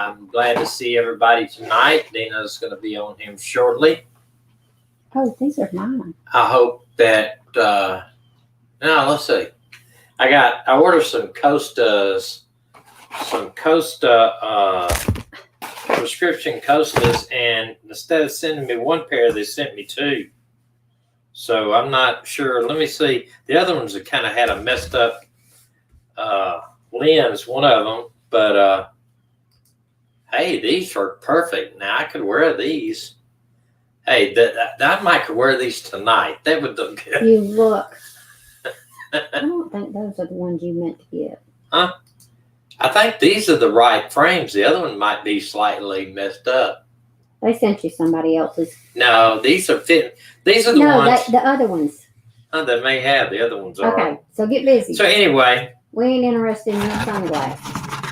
I'm glad to see everybody tonight. Dina's going to be on him shortly. Oh, these are mine. I hope that, now let's see. I ordered some Costa prescription Costas, and instead of sending me one pair, they sent me two. So I'm not sure. Let me see. The other ones have kind of had a messed up lens, one of them. But hey, these are perfect. Now I could wear these. Hey, I might could wear these tonight. That would look good. You look. I don't think those are the ones you meant to get. Huh? I think these are the right frames. The other one might be slightly messed up. They sent you somebody else's. No, these are fitting. These are the ones. No, the other ones. Oh, they may have. The other ones are. Okay, so get busy. So anyway. We ain't interested in your sunglasses.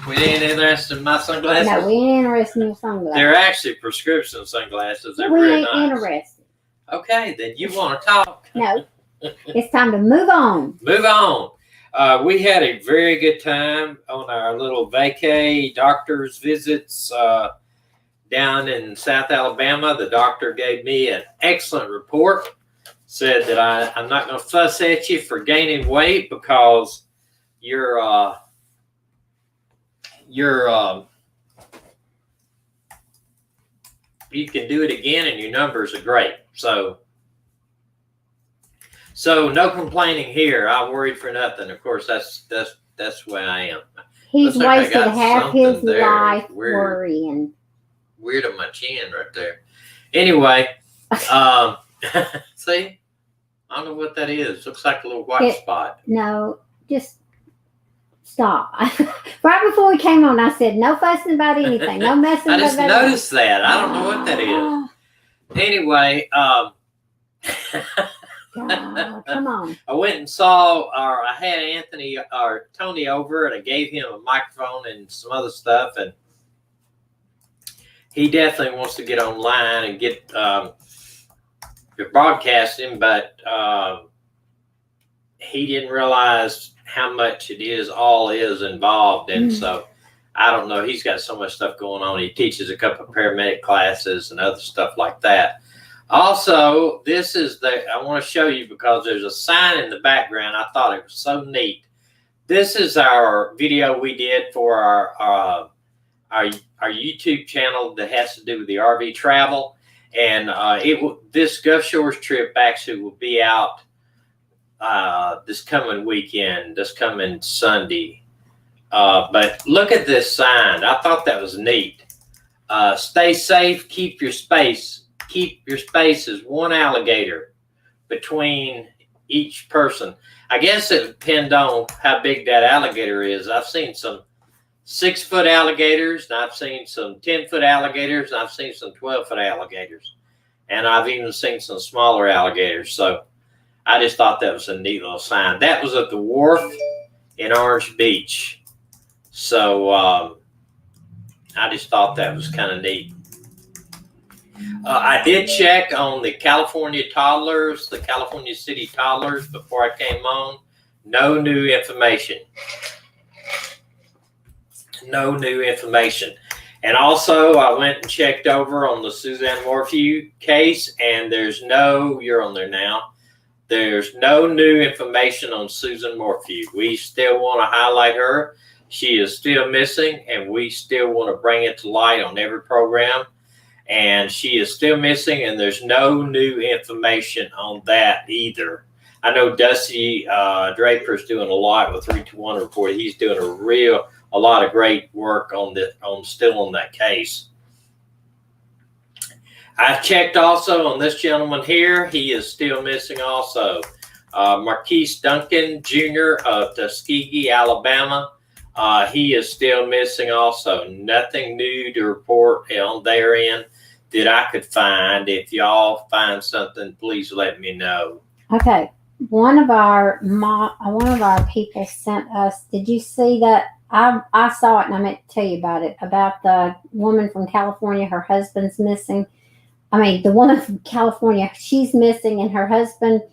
We ain't interested in my sunglasses? No, we ain't interested in your sunglasses. They're actually prescription sunglasses. They're we very ain't nice. interested. Okay, then you want to talk. No. It's time to move on. Move on. We had a very good time on our little vacay doctor's visits down in South Alabama. The doctor gave me an excellent report. Said that I'm not going to fuss at you for gaining weight because you can do it again and your numbers are great. So no complaining here. I worried for nothing. Of course, that's the way I am. He's like wasted half his life weird, worrying. Weird on my chin right there. Anyway, see? I don't know what that is. Looks like a little white spot. No, just stop. Right before we came on, I said, no fussing about anything. No messing I about just noticed that. I don't know what that is. Anyway, God, come on. I went and saw, I had Tony over, and I gave him a microphone and some other stuff, and he definitely wants to get online and get broadcasting, but he didn't realize how much it is involved, and so I don't know. He's got so much stuff going on. He teaches a couple of paramedic classes and other stuff like that. Also, this is I want to show you because there's a sign in the background. I thought it was so neat. This is our video we did for our YouTube channel that has to do with the RV travel. And this Gulf Shores trip actually will be out this coming weekend, this coming Sunday. But look at this sign. I thought that was neat. Stay safe, keep your space. Keep your space as one alligator between each person. I guess it depends on how big that alligator is. I've seen some 6-foot alligators, and I've seen some 10-foot alligators, and I've seen some 12-foot alligators. And I've even seen some smaller alligators. So I just thought that was a neat little sign. That was at the wharf in Orange Beach. So I just thought that was kind of neat. I did check on the California toddlers, the California City toddlers before I came on. No new information. No new information. And also, I went and checked over on the Suzanne Morphew case, and you're on there now. There's no new information on Susan Morphew. We still want to highlight her. She is still missing, and we still want to bring it to light on every program. And she is still missing, and there's no new information on that either. I know Dusty Draper's doing a lot with 321 Report. He's doing a lot of great work on that case. I've checked also on this gentleman here. He is still missing also. Marquise Duncan Jr. of Tuskegee, Alabama. He is still missing also. Nothing new to report on their end that I could find. If y'all find something, please let me know. Okay. One of our people sent us, did you see that? I saw it and I meant to tell you about it, about the woman from California. Her husband's missing. The woman from California, she's missing, and her husband,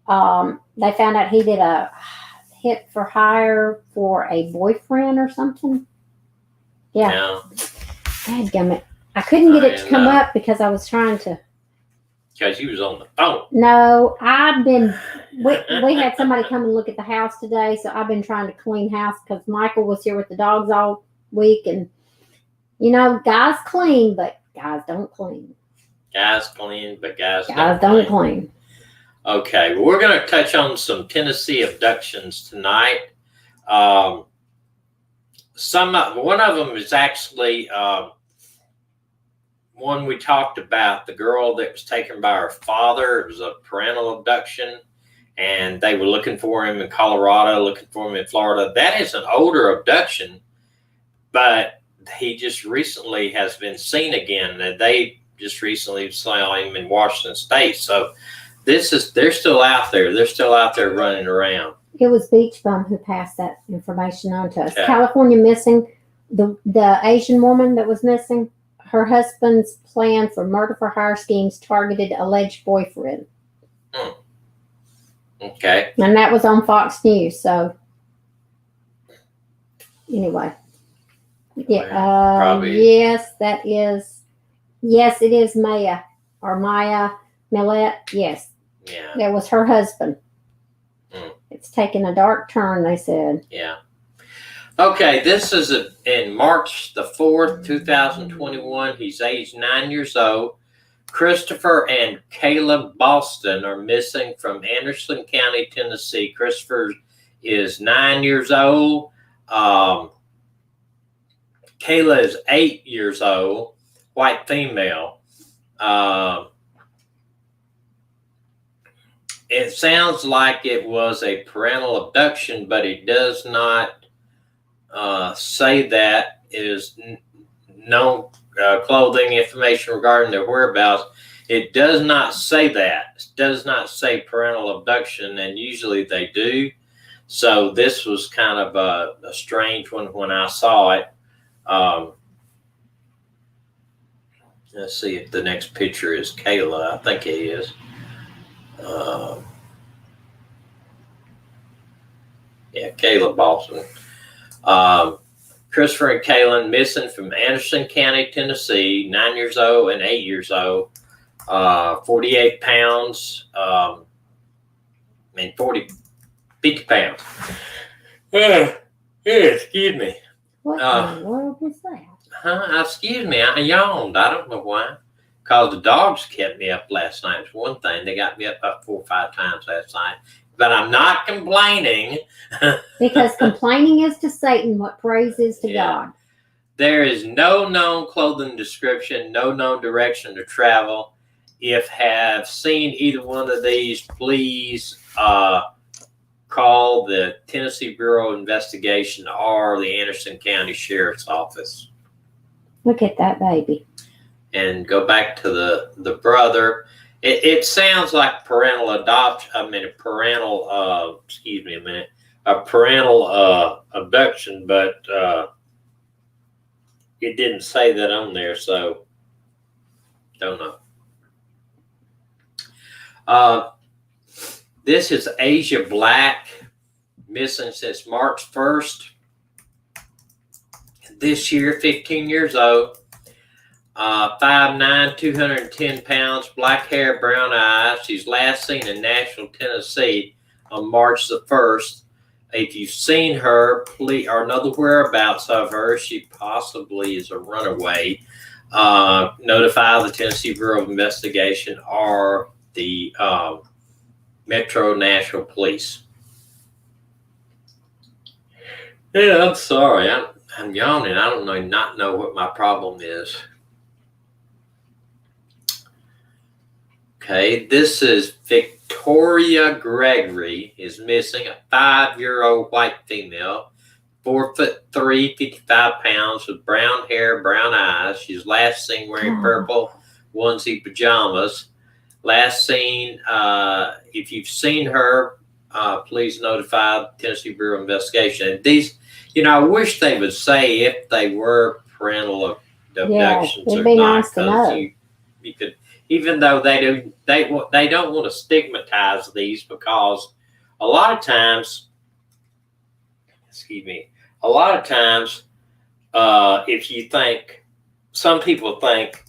they found out he did a hit for hire for a boyfriend or something. Yeah. Dadgummit. I couldn't get it to come And, up because I was trying to. Because you was on the phone. No, we had somebody come and look at the house today, so I've been trying to clean house because Michael was here with the dogs all week, and guys clean, but guys don't clean. Guys clean, but guys don't clean. Okay, well, we're going to touch on some Tennessee abductions tonight. One of them is actually one we talked about, the girl that was taken by her father. It was a parental abduction, and they were looking for him in Colorado, looking for him in Florida. That is an older abduction, but he just recently has been seen again. They just recently saw him in Washington State. So they're still out there. They're still out there running around. It was Beach Bum who passed that information on to us. Okay. California missing, the Asian woman that was missing, her husband's plan for murder for hire schemes targeted alleged boyfriend. Okay. And that was on Fox News. So anyway, yes, that is. Yes, it is Maya Millette. Yes, yeah, that was her husband. It's taken a dark turn, they said. Yeah. Okay, this is in March the 4th, 2021. He's aged 9 years old. Christopher and Kayla Boston are missing from Anderson County, Tennessee. Christopher is 9 years old. Kayla is 8 years old, white female. It sounds like it was a parental abduction, but it does not say that. Is no clothing information regarding their whereabouts. It does not say that. It does not say parental abduction, and usually they do. So this was kind of a strange one when I saw it. Let's see if the next picture is Kayla. I think it is. Yeah, Kayla Boston. Christopher and Kaylin missing from Anderson County, Tennessee, 9 years old and 8 years old, 48 pounds, 50 pounds. Excuse me. What in the world was that? Excuse me, I yawned. I don't know why. Because the dogs kept me up last night. It's one thing. They got me up about 4 or 5 times last night. But I'm not complaining. Because complaining is to Satan what praise is to God. There is no known clothing description, no known direction to travel. If have seen either one of these, please call the Tennessee Bureau of Investigation or the Anderson County Sheriff's Office. Look at that baby. And go back to the brother. It sounds like parental adoption. I mean, a parental abduction, but it didn't say that on there, so don't know. This is Asia Black, missing since March 1st. This year, 15 years old. 5'9", 210 pounds, black hair, brown eyes. She's last seen in Nashville, Tennessee on March the 1st. If you've seen her, please, or know the whereabouts of her, she possibly is a runaway. Notify the Tennessee Bureau of Investigation or the Metro Nashville Police. Yeah, I'm sorry. I'm yawning. I don't not know what my problem is. Okay, this is Victoria Gregory is missing, a 5-year-old white female, 4'3", 55 pounds, with brown hair, brown eyes. She's last seen wearing purple onesie pajamas. Last seen, if you've seen her, please notify the Tennessee Bureau of Investigation. And these, I wish they would say if they were parental abductions or not, because you could. Even though they don't want to stigmatize these, because a lot of times, if you think some people think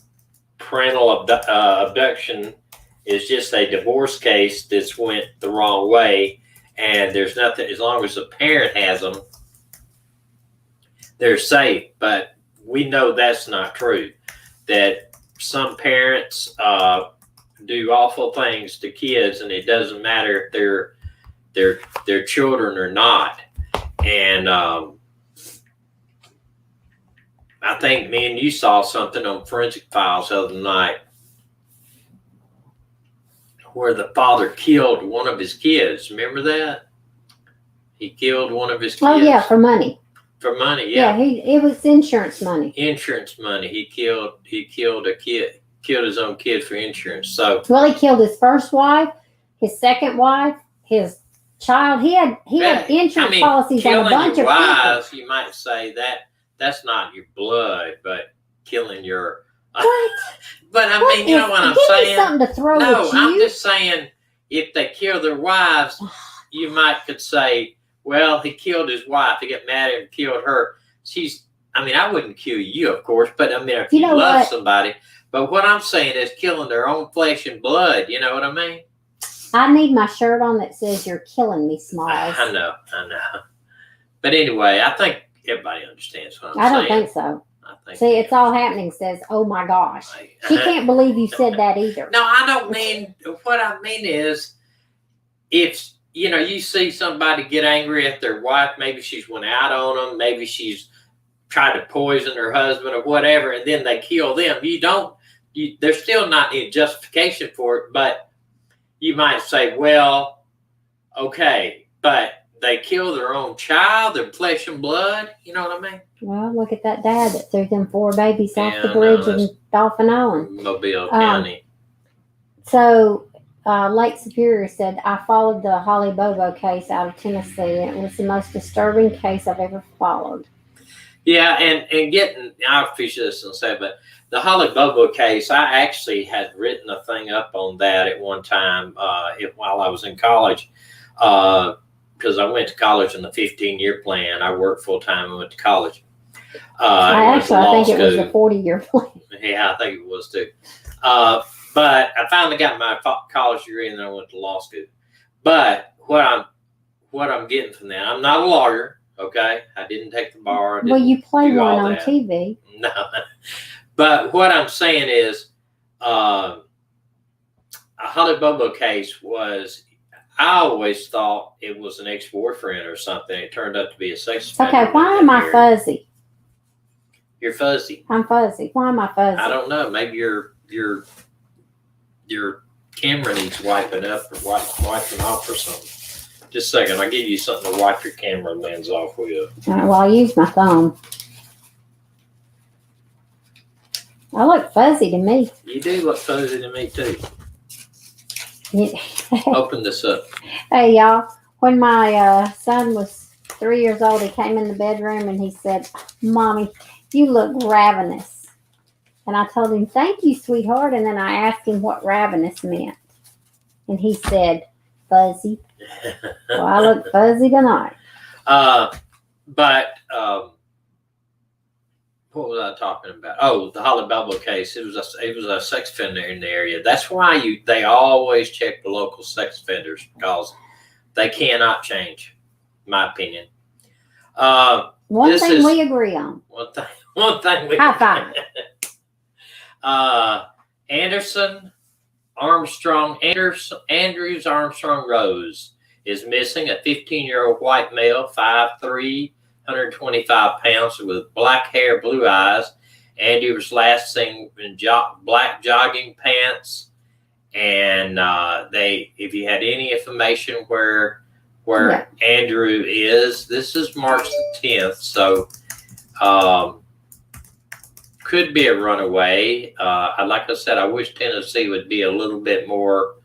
parental abduction is just a divorce case that's went the wrong way, and there's nothing, as long as the parent has them, they're safe. But we know that's not true, that some parents do awful things to kids, and it doesn't matter if they're children or not. And I think me and you saw something on Forensic Files the other night where the father killed one of his kids. Remember that? He killed one of his kids. Oh yeah, for money. For money, yeah. It was insurance money. Insurance money. He killed a kid, killed his own kid for insurance. So well, he killed his first wife, his second wife, his child. He had insurance policies on a bunch of wives, people. You might say that's not your blood, but killing your. What? But I mean, you know what I'm saying? Give me something to throw at you. I'm just saying, if they kill their wives, you could say, well, he killed his wife. He got mad at her and killed her. I wouldn't kill you, of course, but I mean, if you love somebody. But what I'm saying is killing their own flesh and blood. You know what I mean? I need my shirt on that says "You're killing me, Smalls." I know. But anyway, I think everybody understands what I'm saying. I don't think so. See, it's all happening. Says, "Oh my gosh," she can't believe you said that either. No, I don't mean. What I mean is, if you see somebody get angry at their wife, maybe she's went out on them, maybe she's tried to poison her husband or whatever, and then they kill them. There's still not any justification for it, but you might say, well, okay, but they kill their own child, their flesh and blood. You know what I mean? Well, look at that dad that threw them 4 babies off the bridge in Dolphin Island. Mobile County. So Lake Superior said, I followed the Holly Bobo case out of Tennessee, and it was the most disturbing case I've ever followed. Yeah, and I'll finish this and say, but the Holly Bobo case, I actually had written a thing up on that at one time while I was in college, because I went to college in the 15-year plan. I worked full-time and went to college. I think it was a 40-year plan. Yeah, I think it was too. But I finally got my college degree, and then I went to law school. But what I'm getting from that, I'm not a lawyer. Okay, I didn't take the bar. Well, you play one on TV. No, but what I'm saying is, a Holly Bobo case was. I always thought it was an ex-boyfriend or something. It turned out to be a sex offender. Okay, why am I fuzzy? You're fuzzy. I'm fuzzy. Why am I fuzzy? I don't know. Maybe your camera needs wiping up or wiping off or something. Just a second. I'll give you something to wipe your camera lens off with. All right, well, I'll use my thumb. I look fuzzy to me. You do look fuzzy to me, too. Open this up. Hey, y'all. When my son was 3 years old, he came in the bedroom and he said, Mommy, you look ravenous. And I told him, thank you, sweetheart. And then I asked him what ravenous meant. And he said, fuzzy. Well, I look fuzzy tonight. What was I talking about? Oh, the Holly Bobo case. It was a sex offender in the area. That's why they always check the local sex offenders, because they cannot change, in my opinion. One thing we agree on. One thing we high five. Andrews Armstrong Rose is missing. A 15-year-old white male, 5'3", 125 pounds, with black hair, blue eyes. Andy was last seen in black jogging pants. And if you had any information where Andrew is, this is March the 10th, so could be a runaway. Like I said, I wish Tennessee would be a little bit more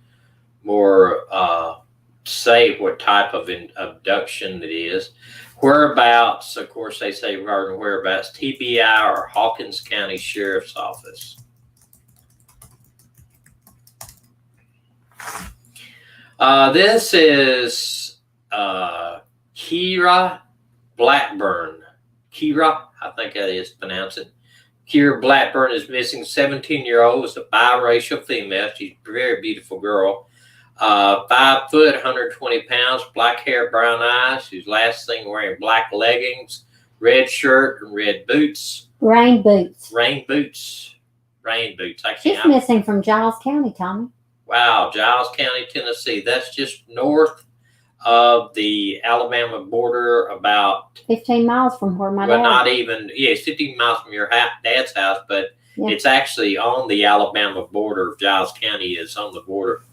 say what type of abduction it is. Whereabouts, of course, they say regarding whereabouts, TBI or Hawkins County Sheriff's Office. This is Kira Blackburn. Kira, I think that is pronounced it. Kiera Blackburn is missing. 17-year-old is a biracial female. She's a very beautiful girl. 5 foot, 120 pounds, black hair, brown eyes. She's last seen wearing black leggings, red shirt, and red boots. Rain boots. Rain boots. Rain boots. She's missing from Giles County, Tommy. Wow, Giles County, Tennessee. That's just north of the Alabama border, about 15 miles from where my dad. Well, not even. Yeah, it's 15 miles from your dad's house, but yeah, it's actually on the Alabama border. Giles County is on the border.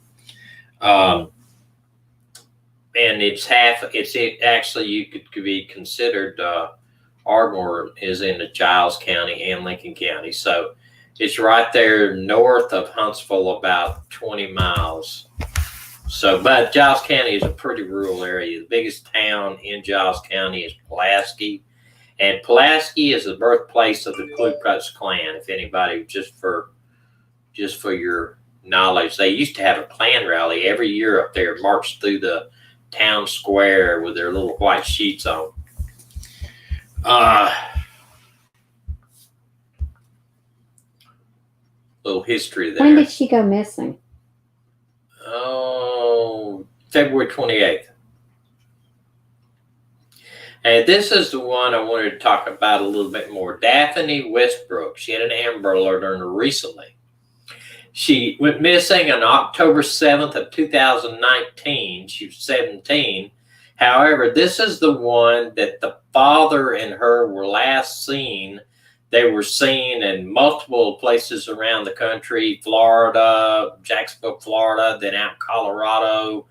And it's actually, you could be considered, Ardmore is in the Giles County and Lincoln County. So it's right there north of Huntsville, about 20 miles. So, but Giles County is a pretty rural area. The biggest town in Giles County is Pulaski. And Pulaski is the birthplace of the Ku Klux Klan, if anybody, just for your knowledge. They used to have a Klan rally every year up there, march through the town square with their little white sheets on. Little history there. When did she go missing? Oh, February 28th. And this is the one I wanted to talk about a little bit more. Daphne Westbrook. She had an Amber Alert on her recently. She went missing on October 7th of 2019. She was 17. However, this is the one that the father and her were last seen. They were seen in multiple places around the country: Florida, Jacksonville, Florida, then out in Colorado,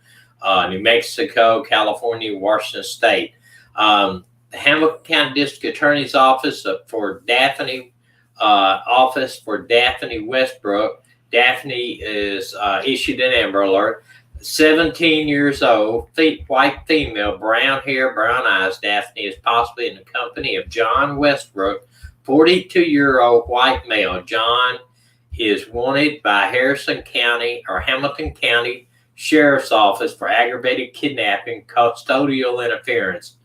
New Mexico, California, Washington State. The Hamilton County District Attorney's Office for Daphne Westbrook. Daphne is issued an Amber Alert. 17 years old, white female, brown hair, brown eyes. Daphne is possibly in the company of John Westbrook, 42-year-old white male. John is wanted by Harrison County or Hamilton County Sheriff's Office for aggravated kidnapping, custodial interference.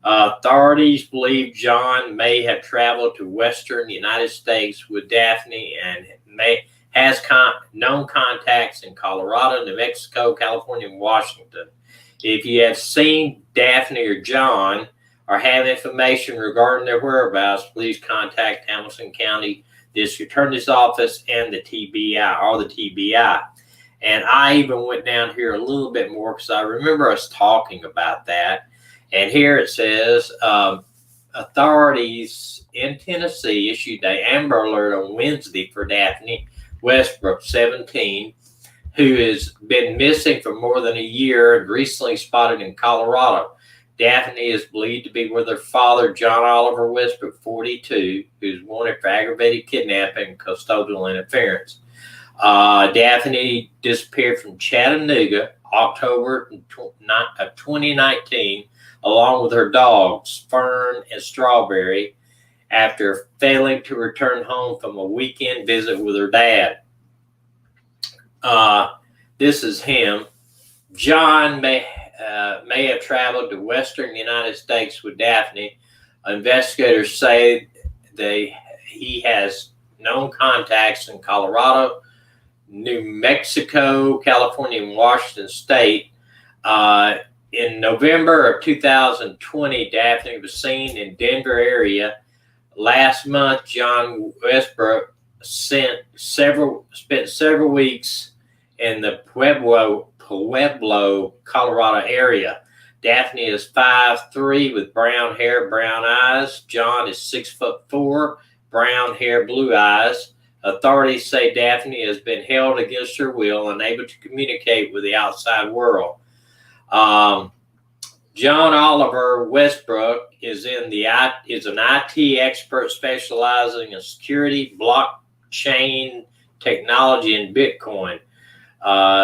Authorities believe John may have traveled to western United States with Daphne and has known contacts in Colorado, New Mexico, California, and Washington. If you have seen Daphne or John or have information regarding their whereabouts, please contact Hamilton County District Attorney's Office and the TBI. And I even went down here a little bit more because I remember us talking about that. And here it says, authorities in Tennessee issued an Amber Alert on Wednesday for Daphne Westbrook, 17, who has been missing for more than a year and recently spotted in Colorado. Daphne is believed to be with her father, John Oliver Westbrook, 42, who's wanted for aggravated kidnapping and custodial interference. Daphne disappeared from Chattanooga, October of 2019, along with her dogs, Fern and Strawberry, after failing to return home from a weekend visit with her dad. This is him. John may have traveled to western United States with Daphne. Investigators say he has known contacts in Colorado, New Mexico, California, and Washington State. In November of 2020, Daphne was seen in Denver area. Last month, John Westbrook spent several weeks in the Pueblo, Colorado area. Daphne is 5'3" with brown hair, brown eyes. John is 6'4", brown hair, blue eyes. Authorities say Daphne has been held against her will, unable to communicate with the outside world. John Oliver Westbrook is an IT expert specializing in security, blockchain technology, and Bitcoin.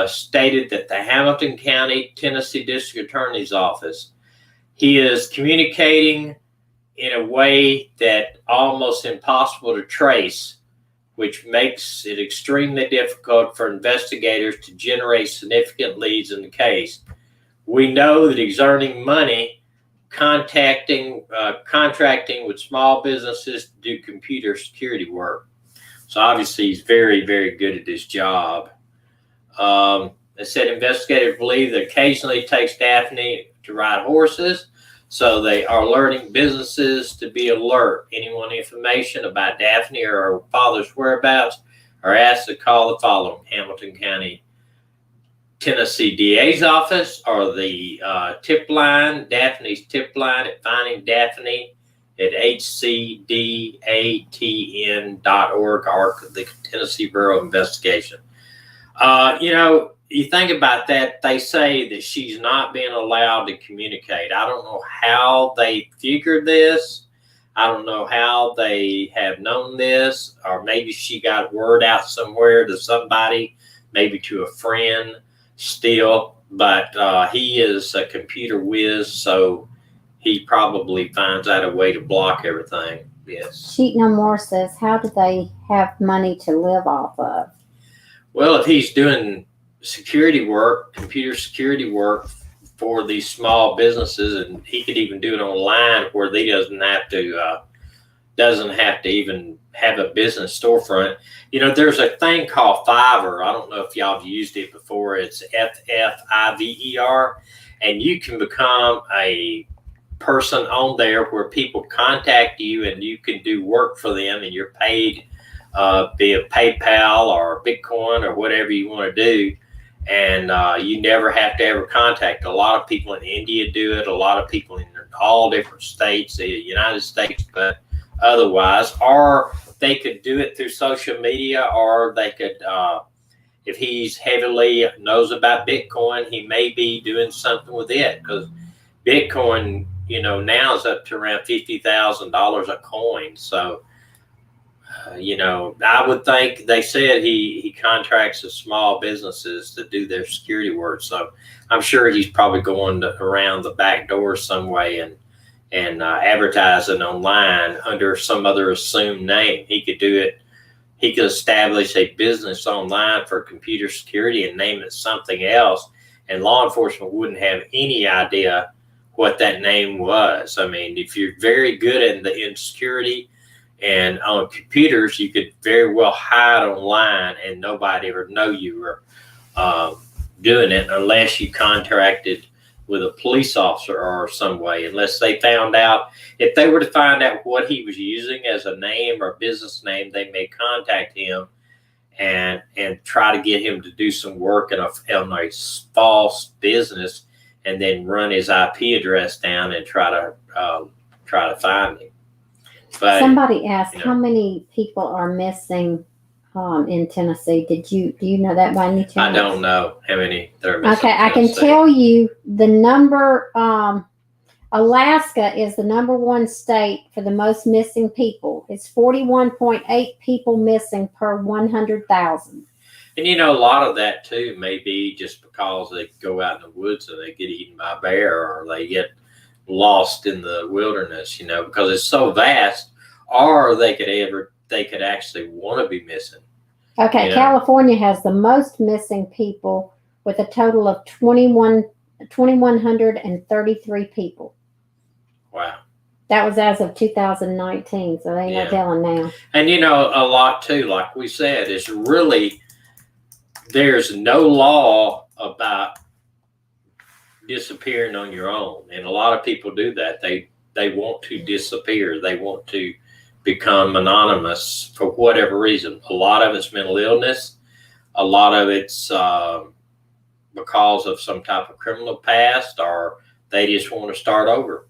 Stated that the Hamilton County, Tennessee District Attorney's Office. He is communicating in a way that almost impossible to trace, which makes it extremely difficult for investigators to generate significant leads in the case. We know that exerting money contracting with small businesses to do computer security work. So obviously he's very, very good at his job. They said investigators believe that occasionally it takes Daphne to ride horses, so they are alerting businesses to be alert. Anyone information about Daphne or her father's whereabouts are asked to call the following: Hamilton County, Tennessee DA's office, or the tip line, Daphne's tip line at Finding Daphne at hcdatn.org, or the Tennessee Bureau of Investigation. You think about that, they say that she's not being allowed to communicate. I don't know how they figured this. I don't know how they have known this, or maybe she got word out somewhere to somebody, maybe to a friend still, but he is a computer whiz, so he probably finds out a way to block everything. Yes. Sheet No More says, how do they have money to live off of? Well, if he's doing security work, computer security work for these small businesses, and he could even do it online where he doesn't have to even have a business storefront. There's a thing called Fiverr. I don't know if y'all have used it before. It's Fiverr, and you can become a person on there where people contact you and you can do work for them, and you're paid via PayPal or Bitcoin or whatever you want to do. And you never have to ever contact. A lot of people in India do it. A lot of people in all different states, the United States, but otherwise. Or they could do it through social media, or they could, if he's heavily knows about Bitcoin, he may be doing something with it, because Bitcoin, now is up to around $50,000 a coin. So, I would think they said he contracts with small businesses to do their security work. So I'm sure he's probably going around the back door some way and advertising online under some other assumed name. He could do it. He could establish a business online for computer security and name it something else, and law enforcement wouldn't have any idea what that name was. I mean, if you're very good in security and on computers, you could very well hide online and nobody would know you were doing it, unless you contracted with a police officer or some way. Unless they found out, if they were to find out what he was using as a name or business name, they may contact him and try to get him to do some work in a false business, and then run his IP address down and try to find him. But somebody asked, how many people are missing in Tennessee? Do you know that by any chance? I don't know how many that are missing. Okay, I can tell you the number. Alaska is the #1 state for the most missing people. It's 41.8 people missing per 100,000. And a lot of that too may be just because they go out in the woods and they get eaten by a bear, or they get lost in the wilderness, because it's so vast, or they could actually want to be missing. Okay, California has the most missing people with a total of 2,133 people. Wow. That was as of 2019, so they ain't no telling now. And a lot too, like we said, is really, there's no law about disappearing on your own, and a lot of people do that. They want to disappear. They want to become anonymous for whatever reason. A lot of it's mental illness. A lot of it's because of some type of criminal past, or they just want to start over.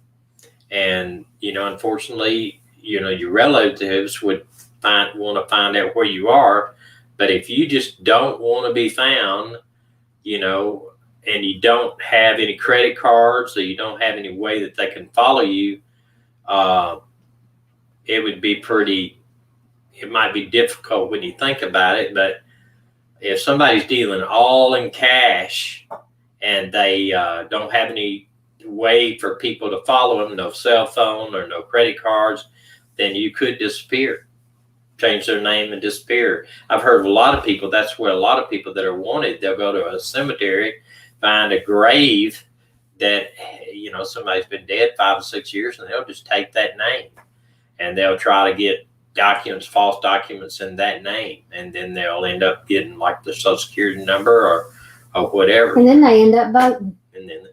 And unfortunately, your relatives would want to find out where you are. But if you just don't want to be found, and you don't have any credit cards, or you don't have any way that they can follow you, it might be difficult when you think about it. But if somebody's dealing all in cash and they don't have any way for people to follow them, no cell phone or no credit cards, then you could disappear. Change their name and disappear. I've heard of a lot of people, that's where a lot of people that are wanted, they'll go to a cemetery, find a grave that, somebody's been dead 5 or 6 years, and they'll just take that name and they'll try to get false documents in that name, and then they'll end up getting like the social security number or whatever. And then they end up voting. And then,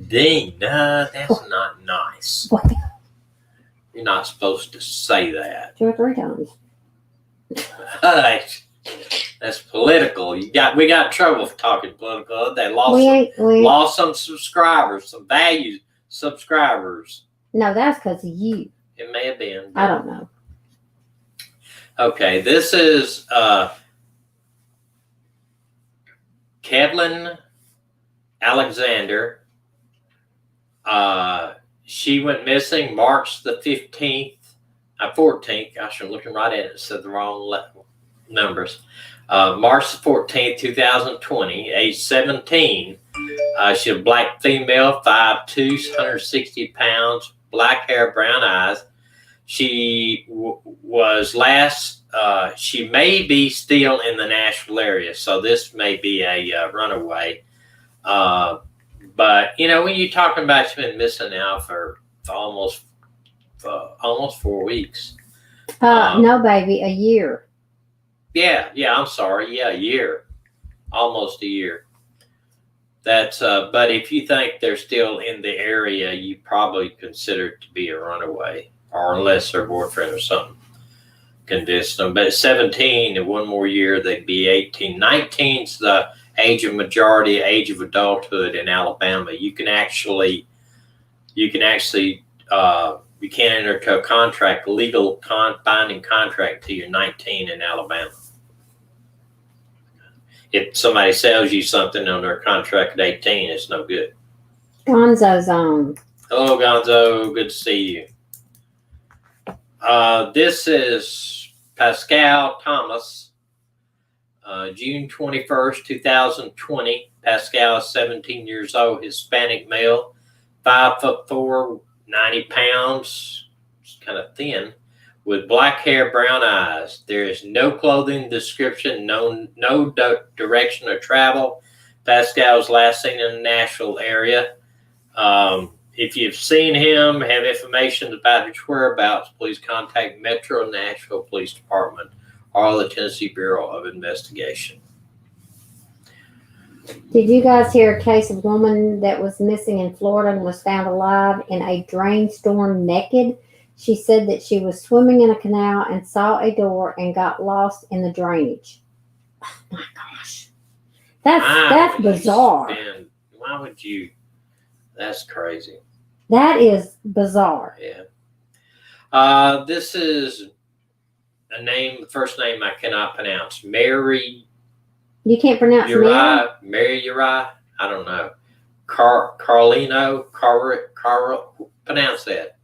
Dean, that's not nice. What? You're not supposed to say that. 2 or 3 times. That's political. We got in trouble for talking political. They We lost some subscribers, some valued subscribers. No, that's because of you. It may have been. I don't know. Okay, this is Kevlin Alexander. She went missing March the 15th, 14th. Gosh, I'm looking right at it. It said the wrong numbers. March the 14th, 2020, age 17. She's a black female, 5'2", 160 pounds, black hair, brown eyes. She was last, she may be still in the Nashville area, so this may be a runaway. But, when you're talking about she's been missing now for almost 4 weeks. No, baby, a year. Yeah, I'm sorry. Yeah, a year. Almost a year. That's but if you think they're still in the area, you probably consider it to be a runaway, or unless their boyfriend or something convinced them. But at 17, in 1 more year, they'd be 18. 19's the age of majority, age of adulthood in Alabama. You can't enter into a contract, legal binding contract till you're 19 in Alabama. If somebody sells you something under a contract at 18, it's no good. Gonzo's on. Hello, Gonzo. Good to see you. This is Pascal Thomas, June 21st, 2020. Pascal is 17 years old, Hispanic male, 5'4", 90 pounds, kind of thin, with black hair, brown eyes. There is no clothing description, no direction of travel. Pascal was last seen in the Nashville area. If you've seen him, have information about his whereabouts, please contact Metro Nashville Police Department or the Tennessee Bureau of Investigation. Did you guys hear a case of a woman that was missing in Florida and was found alive in a drain storm naked? She said that she was swimming in a canal and saw a door and got lost in the drainage. Oh my gosh. That's bizarre. Why would you? That's crazy. That is bizarre. Yeah. This is a name, first name I cannot pronounce. Mary. You can't pronounce Mary Uri. I don't know. Carlino. Pronounce that.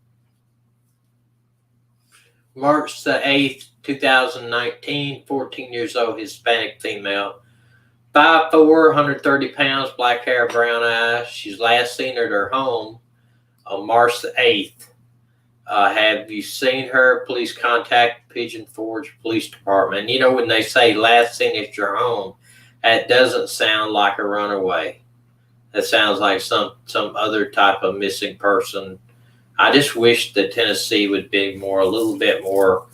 March the 8th, 2019, 14 years old, Hispanic female, 5'4", 130 pounds, black hair, brown eyes. She's last seen at her home on March the 8th. Have you seen her? Please contact Pigeon Forge Police Department. When they say last seen at your home, that doesn't sound like a runaway. That sounds like some other type of missing person. I just wish that Tennessee would be a little bit more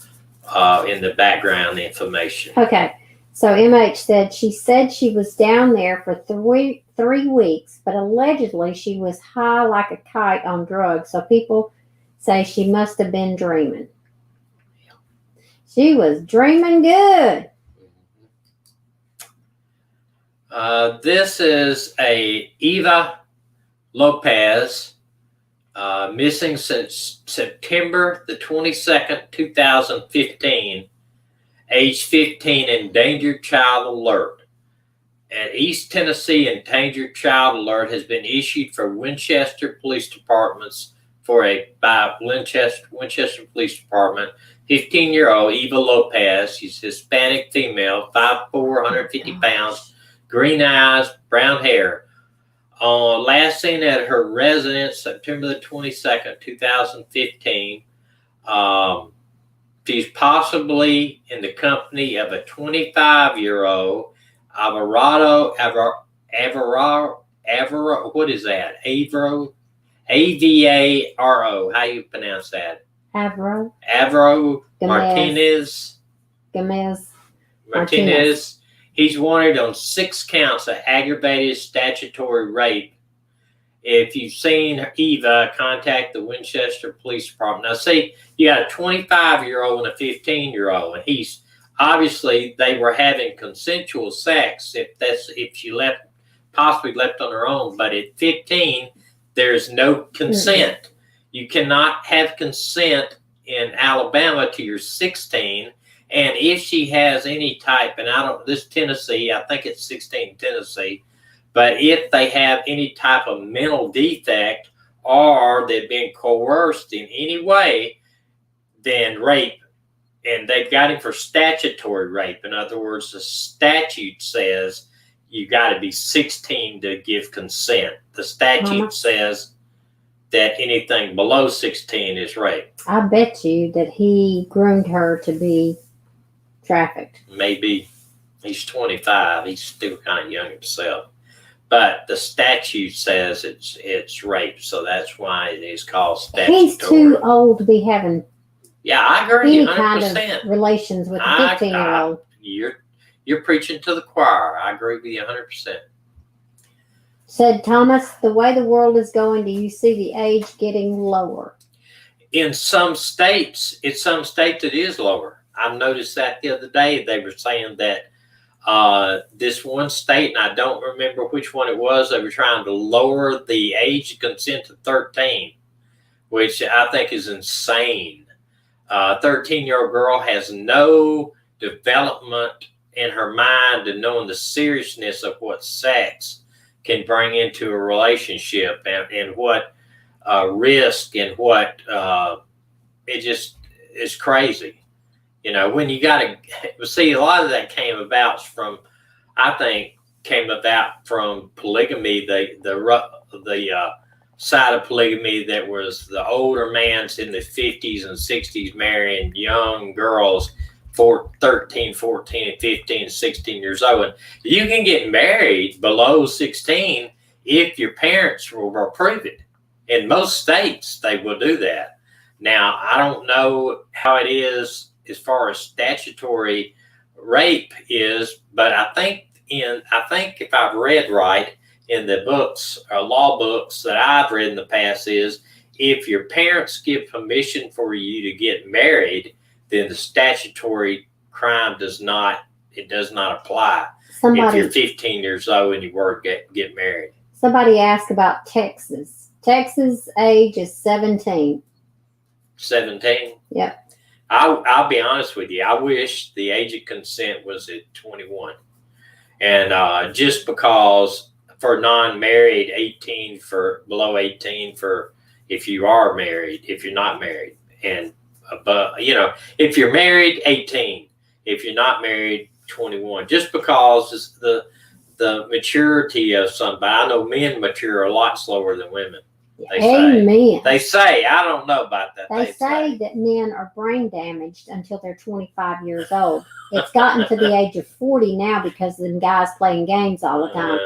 in the background information. Okay, so MH said she was down there for three weeks, but allegedly she was high like a kite on drugs. So people say she must have been dreaming. She was dreaming good. This is a Eva Lopez. Missing since September the 22nd, 2015, age 15, endangered child alert. An East Tennessee endangered child alert has been issued for Winchester Police Departments by Winchester Police Department. 15-year-old Eva Lopez. She's Hispanic female, 5'4", 150 pounds, green eyes, brown hair. Last seen at her residence, September the 22nd, 2015. She's possibly in the company of a 25-year-old Avaro. What is that? Avaro? Avaro. How you pronounce that? Avro. Avaro Gomez. Martinez. He's wanted on 6 counts of aggravated statutory rape. If you've seen Eva, contact the Winchester Police Department. Now, see, you got a 25-year-old and a 15-year-old, and he's obviously they were having consensual sex. If she possibly left on her own, but at 15, there's no consent. Mm-hmm. You cannot have consent in Alabama till you're 16. And if she has any type, and this Tennessee, I think it's 16 Tennessee, but if they have any type of mental defect or they've been coerced in any way, then rape, and they've got him for statutory rape. In other words, the statute says you got to be 16 to give consent. The statute says that anything below 16 is rape. I bet you that he groomed her to be trafficked. Maybe. He's 25. He's still kind of young himself. But the statute says it's rape, so that's why it is called statutory. He's too old to be having I agree, any 100%. kind of relations with a 15-year-old. You're preaching to the choir. I agree with you 100%. Said Thomas, the way the world is going, do you see the age getting lower? In some states it is lower. I noticed that the other day. They were saying that this one state, and I don't remember which one it was, they were trying to lower the age of consent to 13, which I think is insane. A 13-year-old girl has no development in her mind to knowing the seriousness of what sex can bring into a relationship and what risk and what it just is crazy. You know, when you got to see, a lot of that came about from polygamy, the side of polygamy that was the older man's in the 50s and 60s marrying young girls 13, 14, and 15, 16 years old. And you can get married below 16 if your parents will approve it. In most states, they will do that. Now, I don't know how it is as far as statutory rape is, but I think if I've read right in the books, law books that I've read in the past, is if your parents give permission for you to get married, then the statutory crime does not apply. If you're 15 years old and you were to get married. Somebody asked about Texas. Texas age is 17. 17? Yep. I'll be honest with you. I wish the age of consent was at 21. And just because for non-married, 18 for below 18 for if you are married, if you're not married. And above, if you're married, 18. If you're not married, 21. Just because it's the maturity of somebody. I know men mature a lot slower than women. Amen. They say, I don't know about that. They say that men are brain damaged until they're 25 years old. It's gotten to the age of 40 now because them guys playing games all the time.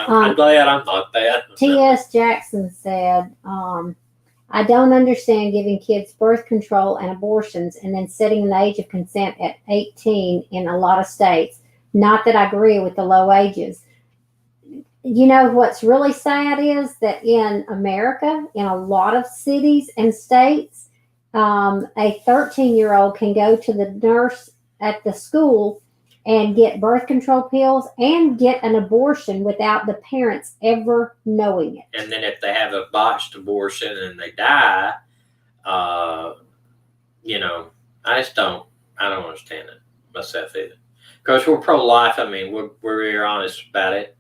I'm glad I'm not that. T.S. Jackson said, I don't understand giving kids birth control and abortions and then setting the age of consent at 18 in a lot of states. Not that I agree with the low ages. You know what's really sad is that in America, in a lot of cities and states, a 13-year-old can go to the nurse at the school and get birth control pills and get an abortion without the parents ever knowing it. And then if they have a botched abortion and they die, I don't understand it myself either. Because we're pro-life. I mean, we're very honest about it.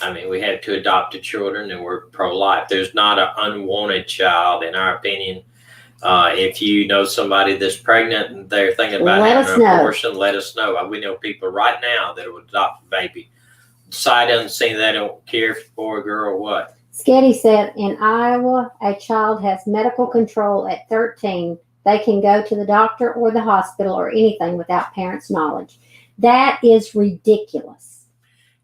I mean, we have two adopted children and we're pro-life. There's not an unwanted child, in our opinion. If you know somebody that's pregnant and they're thinking about having an abortion, let us know. We know people right now that would adopt a baby. Society doesn't seem they don't care if it's a boy or girl or what. Sketty said, in Iowa, a child has medical control at 13. They can go to the doctor or the hospital or anything without parents' knowledge. That is ridiculous.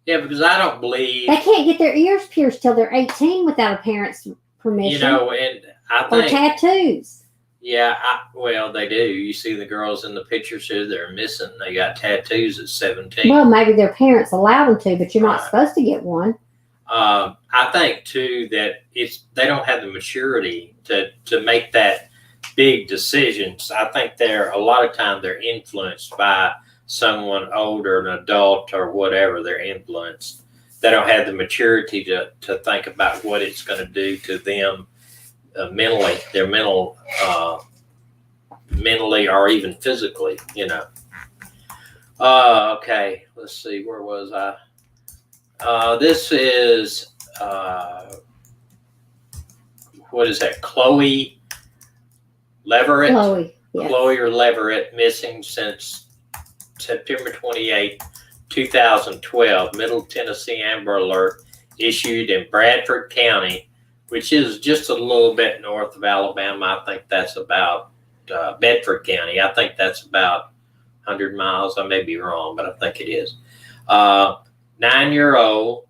Yeah, because I don't believe, They can't get their ears pierced till they're 18 without a parent's permission. you know, and I or think, tattoos. yeah, well, they do. You see the girls in the pictures who they're missing. They got tattoos at 17. Well, maybe their parents allow them to, but you're not Right. supposed to get one. I think too that they don't have the maturity to make that big decisions. I think a lot of time they're influenced by someone older, an adult or whatever. They're influenced. They don't have the maturity to think about what it's going to do to them mentally, their mentally or even physically. You know. Okay, let's see. Where was I? This is what is that? Chloe Leverett. Chloe. Yes. Chloe or Leverett missing since September 28, 2012. Middle Tennessee Amber Alert issued in Bradford County, which is just a little bit north of Alabama. I think that's about Bedford County. I think that's about 100 miles. I may be wrong, but I think it is. 9-year-old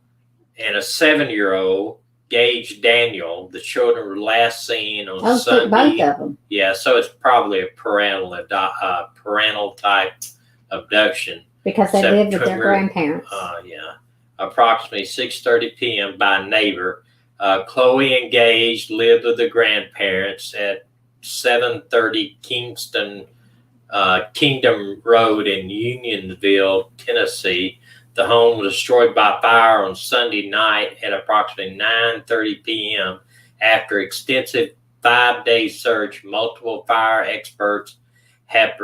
and a 7-year-old, Gage Daniel. The children were last seen on Sunday. Both of them. Yeah, so it's probably a parental type abduction. Because they lived with their grandparents. Yeah, approximately 6:30 p.m. by a neighbor. Chloe and Gage lived with the grandparents at 730 Kingdom Road in Unionville, Tennessee. The home was destroyed by fire on Sunday night at approximately 9:30 p.m. After extensive 5-day search, multiple fire experts have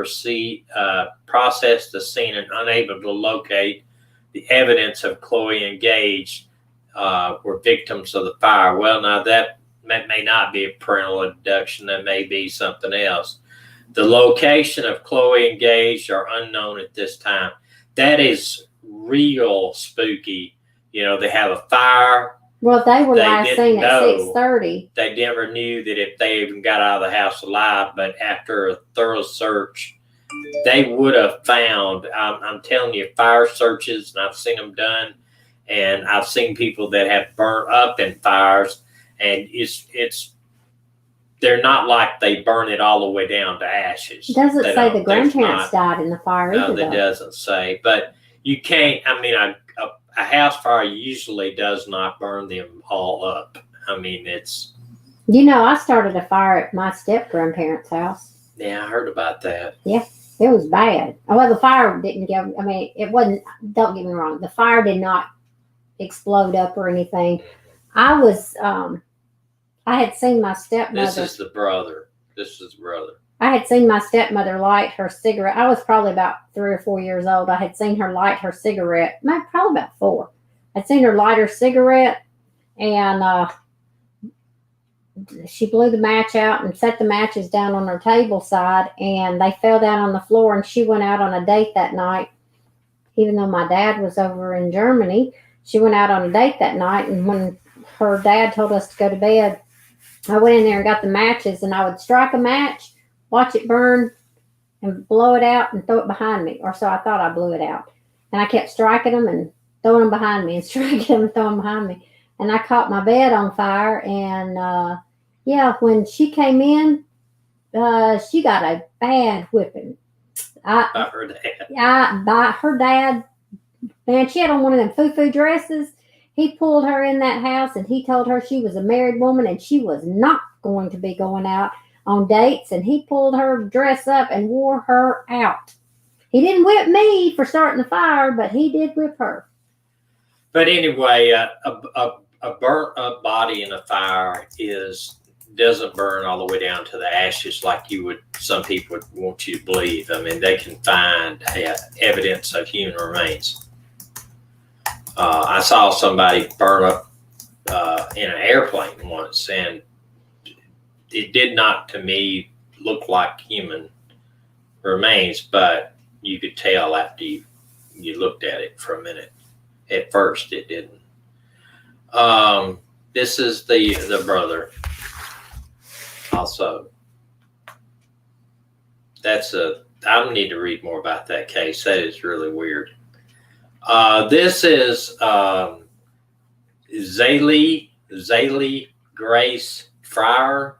processed the scene and unable to locate the evidence of Chloe and Gage were victims of the fire. Well, now that may not be a parental abduction. That may be something else. The location of Chloe and Gage are unknown at this time. That is real spooky. You know, they have a fire. Well, they were last seen at 6:30. They never knew that if they even got out of the house alive, but after a thorough search, they would have found, I'm telling you, fire searches, and I've seen them done, and I've seen people that have burnt up in fires, and they're not like they burn it all the way down to ashes. It doesn't say the grandparents died in the fire either. No, that doesn't say. But you can't, I mean, a house fire usually does not burn them all up. I mean, it's... You know, I started a fire at my step-grandparents' house. Yeah, I heard about that. Yeah, it was bad. Well, the fire didn't go, I mean, it wasn't, don't get me wrong, the fire did not explode up or anything. I had seen my stepmother. This is the brother. I had seen my stepmother light her cigarette. I was probably about 3 or 4 years old. I had seen her light her cigarette. Probably about 4. I'd seen her light her cigarette, and she blew the match out and set the matches down on her table side, and they fell down on the floor, and she went out on a date that night. Even though my dad was over in Germany, she went out on a date that night, and when her dad told us to go to bed, I went in there and got the matches, and I would strike a match, watch it burn, and blow it out and throw it behind me. Or so I thought I blew it out. And I kept striking them and throwing them behind me and striking them and throwing them behind me. And I caught my bed on fire. And, when she came in, she got a bad whipping. By her dad. By her dad. Man, she had on one of them foo-foo dresses. He pulled her in that house, and he told her she was a married woman and she was not going to be going out on dates. And he pulled her dress up and wore her out. He didn't whip me for starting the fire, but he did whip her. But anyway, a burnt up body in a fire doesn't burn all the way down to the ashes like some people would want you to believe. I mean, they can find evidence of human remains. I saw somebody burn up in an airplane once, and it did not, to me, look like human remains, but you could tell after you looked at it for a minute. At first, it didn't. This is the brother. Also, I need to read more about that case. That is really weird. This is Zaylee Grace Fryer,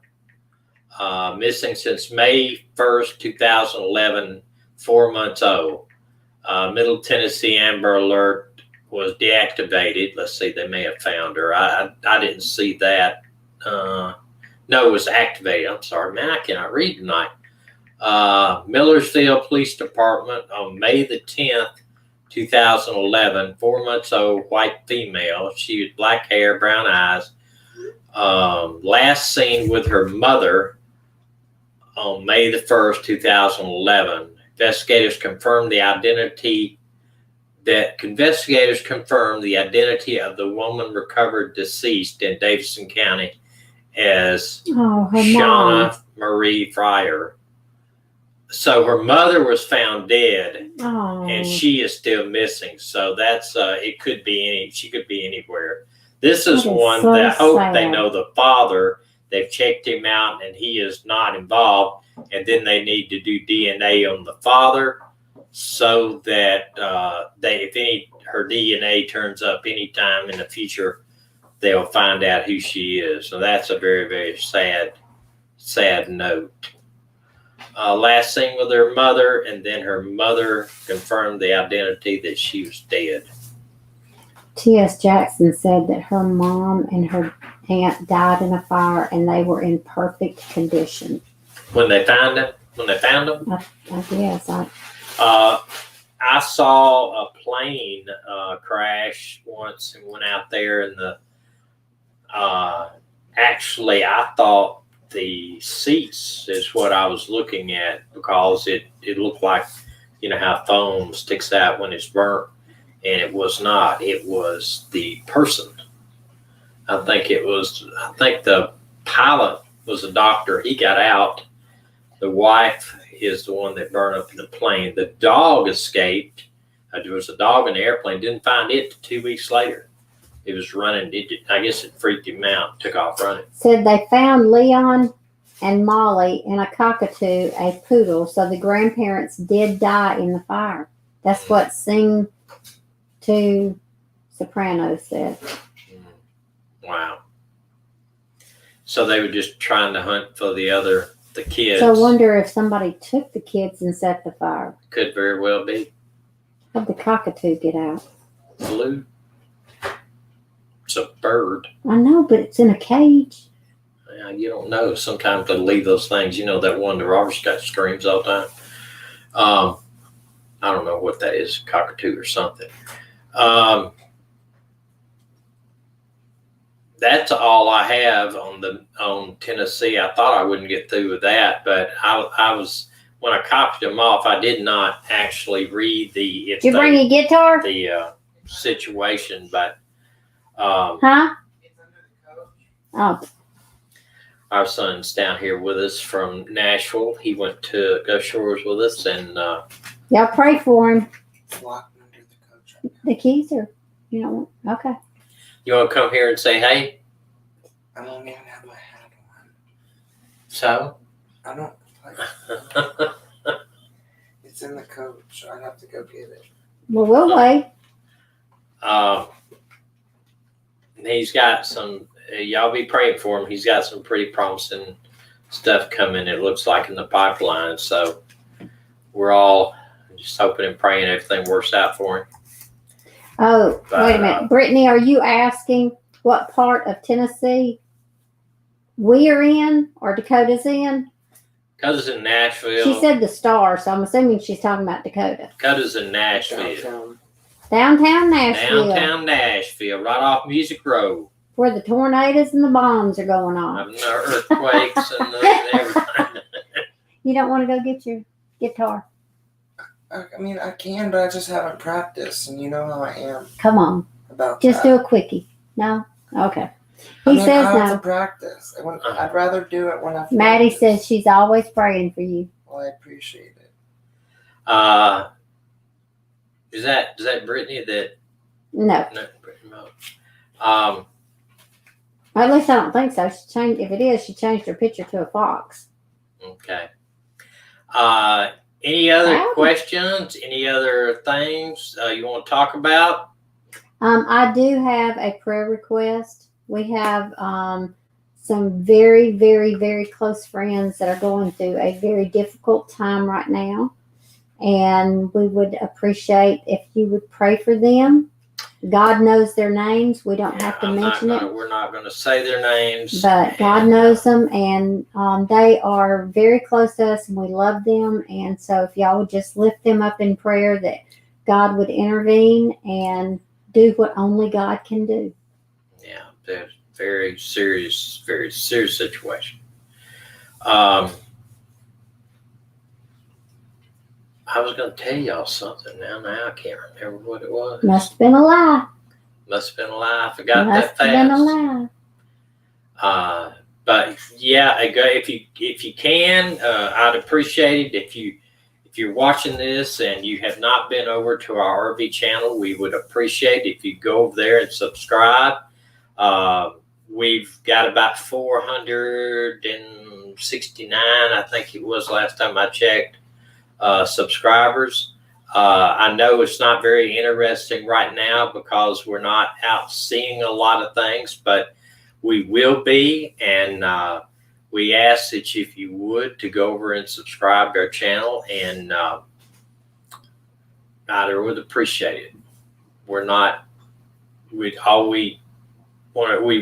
missing since May 1st, 2011, 4 months old. Middle Tennessee Amber Alert was deactivated. Let's see, they may have found her. I didn't see that. No, it was activated. I'm sorry, man, I cannot read tonight. Millersville Police Department on May the 10th, 2011, 4 months old, white female. She had black hair, brown eyes. Last seen with her mother on May the 1st, 2011. Investigators confirmed the identity of the woman recovered deceased in Davidson County as Shauna Marie Fryer. So her mother was found dead, and she is still missing. So that's it could be she could be anywhere. This is one so that I hope sad. they know the father. They've checked him out, and he is not involved. And then they need to do DNA on the father, so that if her DNA turns up anytime in the future, they'll find out who she is. So that's a very, very sad note. Last seen with her mother, and then her mother confirmed the identity that she was dead. T.S. Jackson said that her mom and her aunt died in a fire, and they were in perfect condition. When they found them? I guess. I saw a plane crash once and went out there, and actually I thought the seats is what I was looking at, because it looked like, you know how foam sticks out when it's burnt, and it was not. It was the person. I think the pilot was a doctor. He got out. The wife is the one that burned up in the plane. The dog escaped. There was a dog in the airplane. Didn't find it 2 weeks later. It was running. I guess it freaked him out. Took off running. Said they found Leon and Molly and a cockatoo, a poodle. So the grandparents did die in the fire. That's what Sing to Soprano said. Wow. So they were just trying to hunt for the kids. So I wonder if somebody took the kids and set the fire. Could very well be. How'd the cockatoo get out? Blue. It's a bird. I know, but it's in a cage. Yeah, you don't know. Sometimes they leave those things. You know that one, the Robert Scott screams all the time. I don't know what that is, cockatoo or something. That's all I have on Tennessee. I thought I wouldn't get through with that, but I was, when I copied them off, I did not actually read Did you bring your guitar? The situation, but Huh? Oh. Our son's down here with us from Nashville. He went to Gulf Shores with us, and Y'all pray for him. It's locked under the coach. The keys are, okay. you want to come here and say hey? I don't even have my hat on. So? I don't It's in the coach. I'd have to go get it. Well, we'll wait. He's got some, y'all be praying for him. He's got some pretty promising stuff coming, it looks like, in the pipeline. So we're all just hoping and praying everything works out for him. Oh, wait a minute. Brittany, are you asking what part of Tennessee we're in or Dakota's in? Dakota's in Nashville. She said the Star, so I'm assuming she's talking about Dakota. Dakota's in Nashville. Downtown Nashville. Downtown Nashville, right off Music Road. Where the tornadoes and the bombs are going on. Having the earthquakes and everything. You don't want to go get your guitar? I mean, I can, but I just haven't practiced, and you know how I am Come on. about Just that. do a quickie. No? Okay. He I mean, says I have no. to practice. I'd rather do it when I feel Maddie it. says she's always praying for you. Well, I appreciate it. Is that Brittany that? No. No, Brittany Mo. At least I don't think so. She changed. If it is, she changed her picture to a fox. Okay. Any other Howdy. questions? Any other things you want to talk about? I do have a prayer request. We have some very, very, very close friends that are going through a very difficult time right now. And we would appreciate if you would pray for them. God knows their names. We don't have to mention it. We're not going to say their names. But God knows them, and they are very close to us, and we love them. And so if y'all would just lift them up in prayer that God would intervene and do what only God can do. Yeah, that's very serious situation. I was going to tell y'all something. Now I can't remember what it was. Must have been a lie. Must have been a lie. I forgot Must that have been a fast. lie. But yeah, if you can, I'd appreciate it if you're watching this and you have not been over to our RV channel. We would appreciate it if you go over there and subscribe. We've got about 469, I think it was last time I checked, subscribers. I know it's not very interesting right now because we're not out seeing a lot of things, but we will be, and we ask that if you would to go over and subscribe to our channel, and I would appreciate it. We'd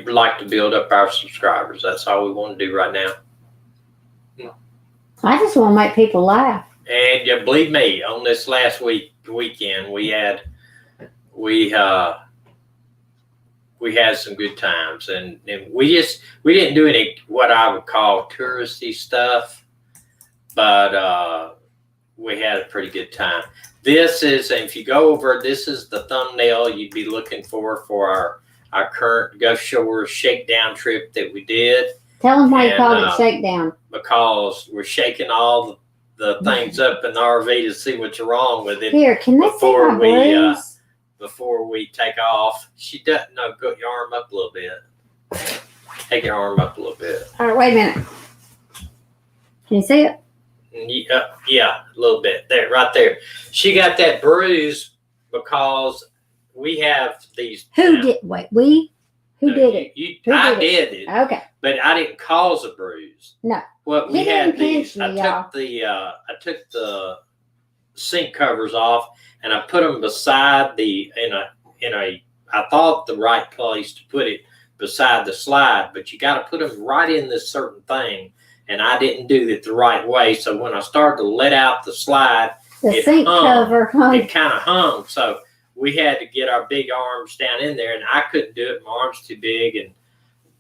like to build up our subscribers. That's all we want to do right now. I just want to make people laugh. And believe me, on this last weekend, we had some good times, and we didn't do any what I would call touristy stuff, but we had a pretty good time. This is, if you go over, this is the thumbnail you'd be looking for our current Gulf Shores shakedown trip that we did. Tell them why you called it shakedown. Because we're shaking all the things up in the RV to see what's wrong with it. Here, can they see my bruise? Before we take off. She doesn't know. Go your arm up a little bit. Take your arm up a little bit. All right, wait a minute. Can you see it? Yeah, a little bit. There, right there. She got that bruise because we have these. Who did it? I did it. Okay. But I didn't cause a bruise. No. Well, we He had didn't these. pinch me, I took the sink covers off and I put them beside I thought the right place to put it beside the slide, but you got to put them right in this certain thing, and I didn't do it the right way. So when I started to let out the slide, The sink cover hung. It kind of hung. So we had to get our big arms down in there, and I couldn't do it. My arm's too big, and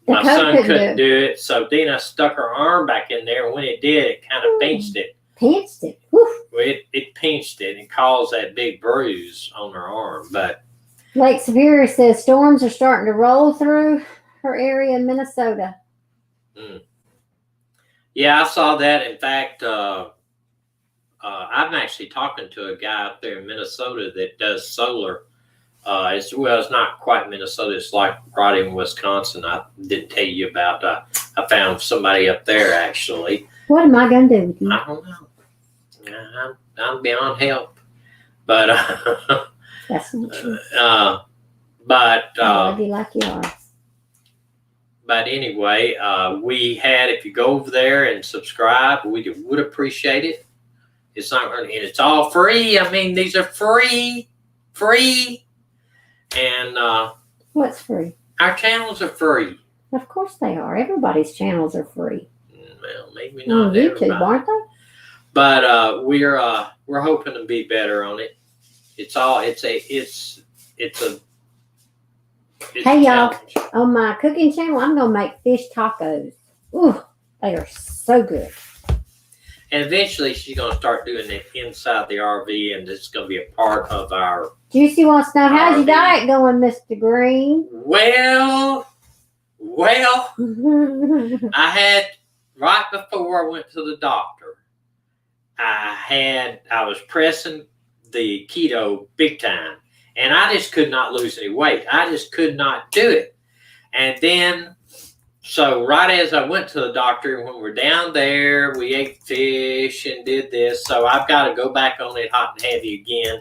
my son couldn't do it. So Dina stuck her arm back in there, and when it did, it kind of pinched it. Pinched it. Woof. It pinched it and caused that big bruise on her arm. But Lake Superior says storms are starting to roll through her area in Minnesota. Yeah, I saw that. In fact, I'm actually talking to a guy up there in Minnesota that does solar. It's not quite Minnesota. It's like right in Wisconsin. I didn't tell you about. I found somebody up there actually. What am I going to do with you? I don't know. I'm beyond help, but That's not true. I love you like you are. But anyway, we had, if you go over there and subscribe, we would appreciate it. It's not, and it's all free. I mean, these are free. And What's free? our channels are free. Of course they are. Everybody's channels are free. Well, maybe On not YouTube, everybody. aren't they? But we're hoping to be better on it. It's a Hey, y'all. challenge. On my cooking channel, I'm going to make fish tacos. Ooh, they are so good. And eventually she's going to start doing it inside the RV, and it's going to be a part of our. Juicy wants to know, how's your RV. diet going, Mr. Green? Well, I had, right before I went to the doctor, I was pressing the keto big time, and I just could not lose any weight. I just could not do it. And then So right as I went to the doctor, when we're down there, we ate fish and did this. So I've got to go back on it hot and heavy again.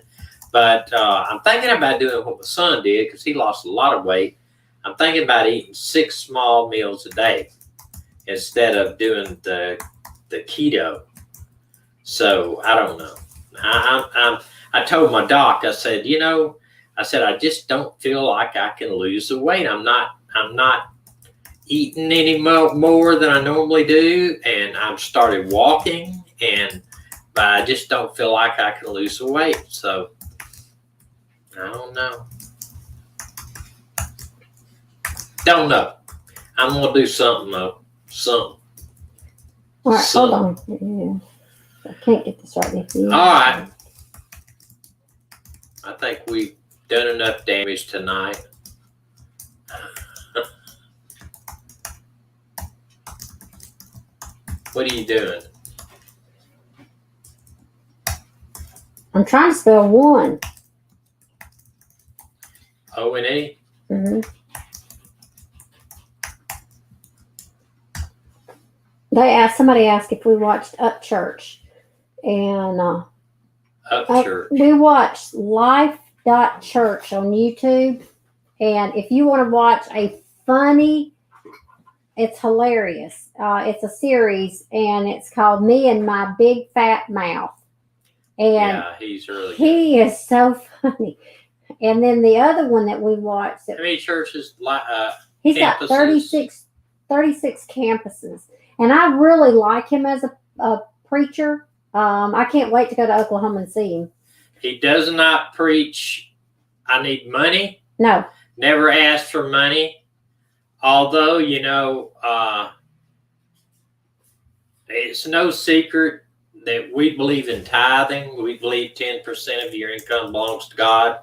But I'm thinking about doing what my son did because he lost a lot of weight. I'm thinking about eating 6 small meals a day instead of doing the keto. So I don't know. I told my doc, I said, I just don't feel like I can lose the weight. I'm not eating any more than I normally do, and I've started walking, but I just don't feel like I can lose the weight. So I don't know. Don't know. I'm gonna do something though. Something. All right, hold on. Yeah. I can't get this right. All right. I think we've done enough damage tonight. What are you doing? I'm trying to spell one. O-N-E? Mm-hmm. Somebody asked if we watched Upchurch, and Upchurch. we watched Life.Church on YouTube, and if you want to watch a funny, it's hilarious. It's a series, and it's called Me and My Big Fat Mouth. And yeah, he's really good. He is so funny. And then the other one that we watched. How many churches? He's campuses? got 36 campuses. And I really like him as a preacher. I can't wait to go to Oklahoma and see him. He does not preach, I need money. No. Never asked for money. Although, it's no secret that we believe in tithing. We believe 10% of your income belongs to God.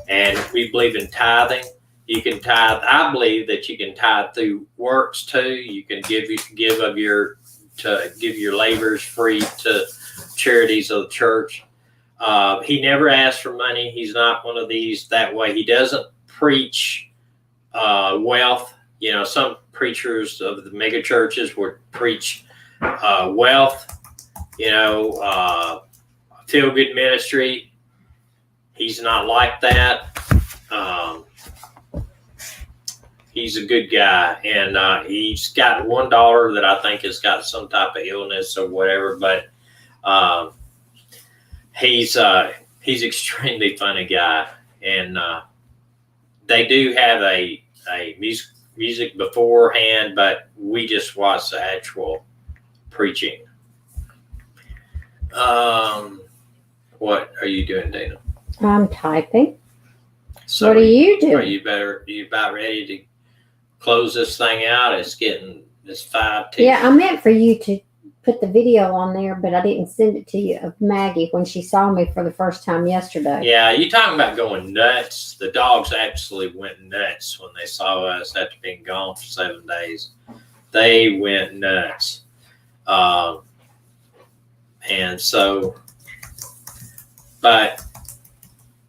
And we believe in tithing. You can tithe. I believe that you can tithe through works too. You can give your labors free to charities of the church. He never asks for money. He's not one of these that way. He doesn't preach wealth. Some preachers of the mega churches would preach wealth. Feel good ministry. He's not like that. He's a good guy, and he's got one daughter that I think has got some type of illness or whatever. But he's extremely funny guy, and they do have a music beforehand, but we just watch the actual preaching. What are you doing, Dana? I'm typing. So what are you doing? Are you about ready to close this thing out? It's 5:10. Yeah, I meant for you to put the video on there, but I didn't send it to you of Maggie when she saw me for the first time yesterday. Yeah, you talking about going nuts. The dogs actually went nuts when they saw us after being gone for 7 days. They went nuts. And so, but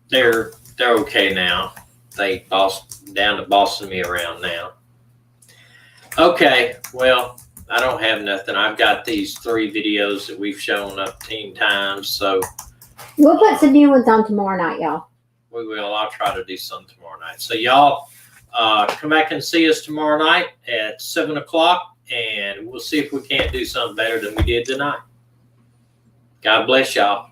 they're okay now. They down to bossing me around now. Okay, well, I don't have nothing. I've got these 3 videos that we've shown up 10 times, so we'll put some new ones on tomorrow night, y'all. We will. I'll try to do some tomorrow night. So y'all come back and see us tomorrow night at 7 o'clock, and we'll see if we can't do something better than we did tonight. God bless y'all.